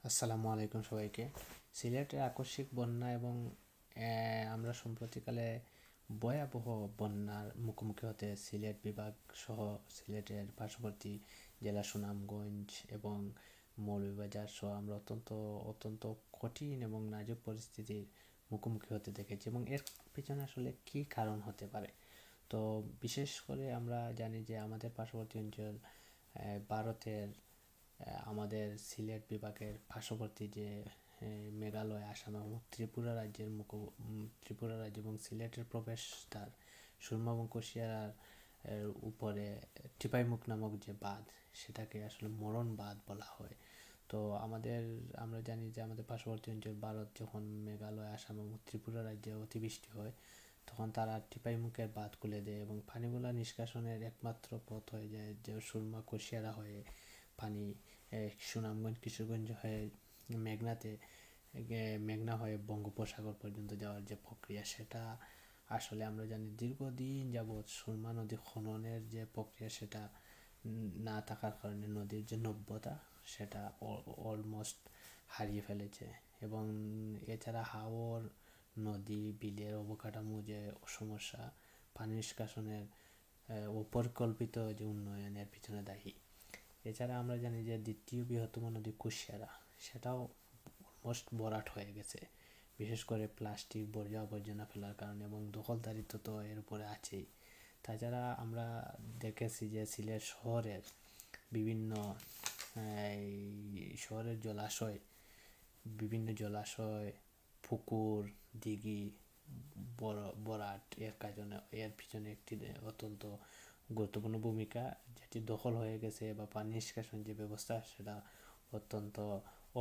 আসসালামু আলাইকুম সবাইকে। সিলেটের আকস্মিক বন্যা এবং আমরা সম্প্রতিকালে ভয়াবহ বন্যার মুখোমুখি হতে সিলেট বিভাগ সহ সিলেটের পার্শ্ববর্তী জেলা সুনামগঞ্জ এবং মৌলভীবাজার সহ আমরা অত্যন্ত অত্যন্ত কঠিন এবং নাজুক পরিস্থিতির মুখোমুখি হতে দেখেছি এবং এর পিছনে আসলে কী কারণ হতে পারে। তো বিশেষ করে আমরা জানি যে আমাদের পার্শ্ববর্তী অঞ্চল ভারতের আমাদের সিলেট বিভাগের পার্শ্ববর্তী যে মেঘালয়, আসাম এবং ত্রিপুরা রাজ্য এবং সিলেটের প্রবেশদ্বার সুরমা এবং কুশিয়ারার উপরে টিপাইমুখ নামক যে বাঁধ, সেটাকে আসলে মরণ বাঁধ বলা হয়। তো আমরা জানি যে আমাদের পার্শ্ববর্তী অঞ্চল ভারত যখন মেঘালয়, আসাম এবং ত্রিপুরা রাজ্যে অতিবৃষ্টি হয়, তখন তারা টিপাইমুখের বাঁধ খুলে দেয় এবং পানিগুলা নিষ্কাশনের একমাত্র পথ হয়ে যায় যে সুরমা কুশিয়ারা হয়ে পানি সুনামগঞ্জ, কিশোরগঞ্জ হয়ে মেঘনাতে মেঘনা হয়ে বঙ্গোপসাগর পর্যন্ত যাওয়ার যে প্রক্রিয়া, সেটা আসলে আমরা জানি দীর্ঘদিন যাবৎ সুরমা নদী খননের যে প্রক্রিয়া, সেটা না থাকার কারণে নদীর যে নব্যতা, সেটা অলমোস্ট হারিয়ে ফেলেছে। এবং এছাড়া হাওর নদী বিলের অবকাঠামো যে সমস্যা, পানি নিষ্কাশনের অপরিকল্পিত যে উন্নয়নের পিছনে দায়ী। এছাড়া আমরা জানি যে দ্বিতীয় বৃহত্তম নদী কুশিয়ারা, সেটাও অলমোস্ট ভরাট হয়ে গেছে, বিশেষ করে প্লাস্টিক বর্জ্য আবর্জনা ফেলার কারণে, এবং দখলদারিত্ব তো এর উপরে আছেই। তাছাড়া আমরা দেখেছি যে সিলেট শহরের বিভিন্ন শহরের জলাশয়, পুকুর, দিঘি ভরাট এর পিছনে একটি অত্যন্ত গুরুত্বপূর্ণ ভূমিকা, যেটি দখল হয়ে গেছে বা পানি নিষ্কাশন যে ব্যবস্থা, সেটা অত্যন্ত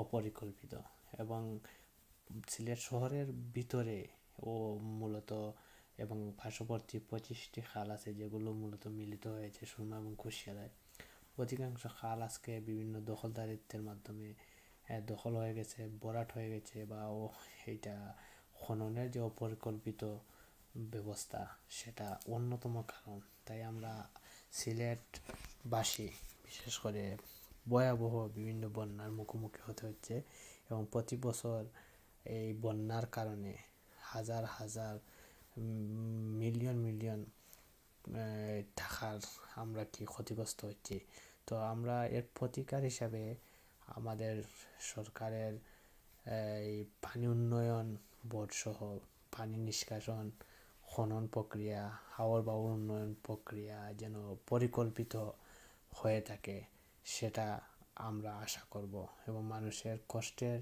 অপরিকল্পিত। এবং সিলেট শহরের ভিতরে ও মূলত এবং পার্শ্ববর্তী 25টি খাল আছে, যেগুলো মূলত মিলিত হয়েছে সুরমা এবং কুশিয়ারায়। অধিকাংশ খাল আজকে বিভিন্ন দখলদারিত্বের মাধ্যমে দখল হয়ে গেছে, ভরাট হয়ে গেছে, বা এইটা খননের যে অপরিকল্পিত ব্যবস্থা, সেটা অন্যতম কারণ। তাই আমরা সিলেটবাসী বিশেষ করে ভয়াবহ বিভিন্ন বন্যার মুখোমুখি হতে হচ্ছে এবং প্রতি বছর এই বন্যার কারণে হাজার হাজার মিলিয়ন মিলিয়ন টাকার আমরা কি ক্ষতিগ্রস্ত হচ্ছি। তো আমরা এর প্রতিকার হিসাবে আমাদের সরকারের এই পানি উন্নয়ন বোর্ড সহ পানি নিষ্কাশন, খনন প্রক্রিয়া, হাওর বাওর উন্নয়ন প্রক্রিয়া যেন পরিকল্পিত হয়ে থাকে, সেটা আমরা আশা করব এবং মানুষের কষ্টের